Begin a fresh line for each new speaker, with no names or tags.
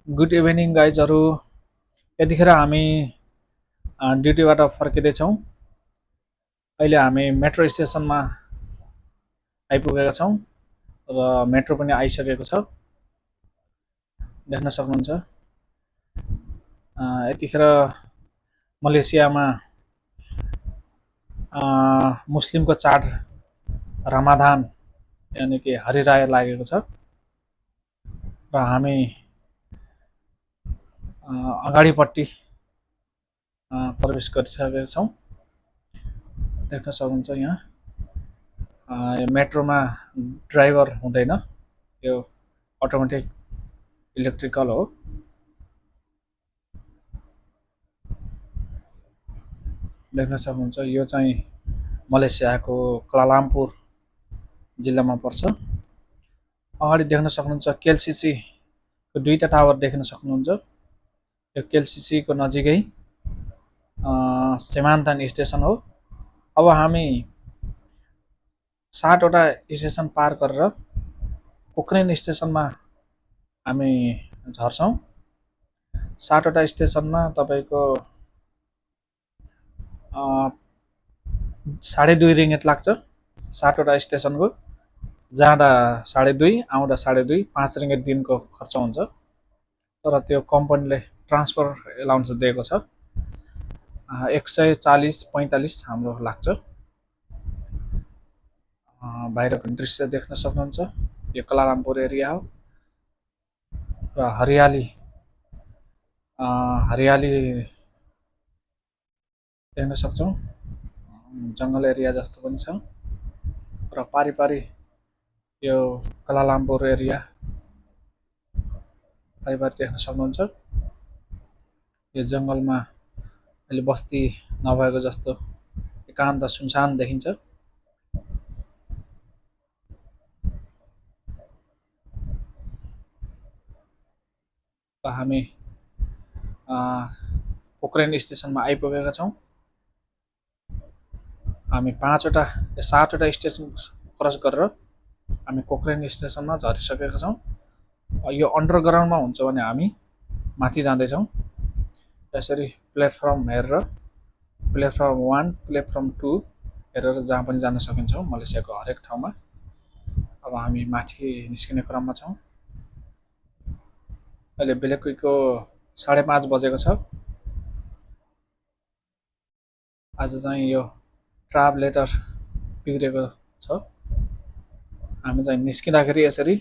Good evening गाइजहरू। यतिखेर हामी ड्युटीबाट फर्किँदैछौँ। अहिले हामी मेट्रो स्टेसनमा आइपुगेका छौँ र मेट्रो पनि आइसकेको छ, देख्न सक्नुहुन्छ। यतिखेर मलेसियामा मुस्लिमको चाड रमादान यानि कि हरिराय लागेको छ र हामी अगाडिपट्टि प्रवेश गरिसकेका छौँ, देख्न सक्नुहुन्छ। यहाँ यो मेट्रोमा ड्राइभर हुँदैन, यो अटोमेटिक इलेक्ट्रिकल हो। देख्न सक्नुहुन्छ यो चाहिँ मलेसियाको क्वालालम्पुर जिल्लामा पर्छ। अगाडि देख्न सक्नुहुन्छ केएलसीसी को दुईटा टावर देख्न सक्नुहुन्छ। यो केएलसीसी को नजिकै सीमान्तन स्टेसन हो। अब हामी 7वटा स्टेसन पार गरेर पोखरेन स्टेसनमा हामी झर्छौँ। 7वटा स्टेसनमा तपाईको 2.5 रिङ्गेट लाग्छ 7वटा स्टेसनको। जाँदा 2.5, आउँदा 2.5, 5 रिङ्गेट दिनको खर्च हुन्छ। तर त्यो कम्पनीले ट्रान्सफर एलाउन्स दिएको छ। 140-45 हाम्रो लाग्छ। बाहिरको दृश्य देख्न सक्नुहुन्छ। यो क्वालालम्पुर एरिया हो र हरियाली देख्न सक्छौँ। जङ्गल एरिया जस्तो पनि छ र पारिपारि यो क्वालालम्पुर एरिया पारिपारि देख्न सक्नुहुन्छ। यो जङ्गलमा अहिले बस्ती नभएको जस्तो एकान्त सुनसान देखिन्छ। हामी पोखरेन स्टेसनमा आइपुगेका छौँ। हामी 7वटा स्टेसन क्रस गरेर हामी पोखरेन स्टेसनमा झरिसकेका छौँ। यो अन्डरग्राउन्डमा हुन्छ भने हामी माथि जाँदैछौँ। यसरी प्लेटफर्म हेरेर प्लेटफर्म 1, प्लेटफर्म 2 हेरेर जहाँ पनि जान सकिन्छ मलेसियाको हरेक ठाउँमा। अब हामी माथि निस्किने क्रममा छौँ। अहिले बेलुकीको 5:30 बजेको छ। आज चाहिँ यो ट्राभलेटर बिग्रेको छ। हामी चाहिँ निस्किँदाखेरि यसरी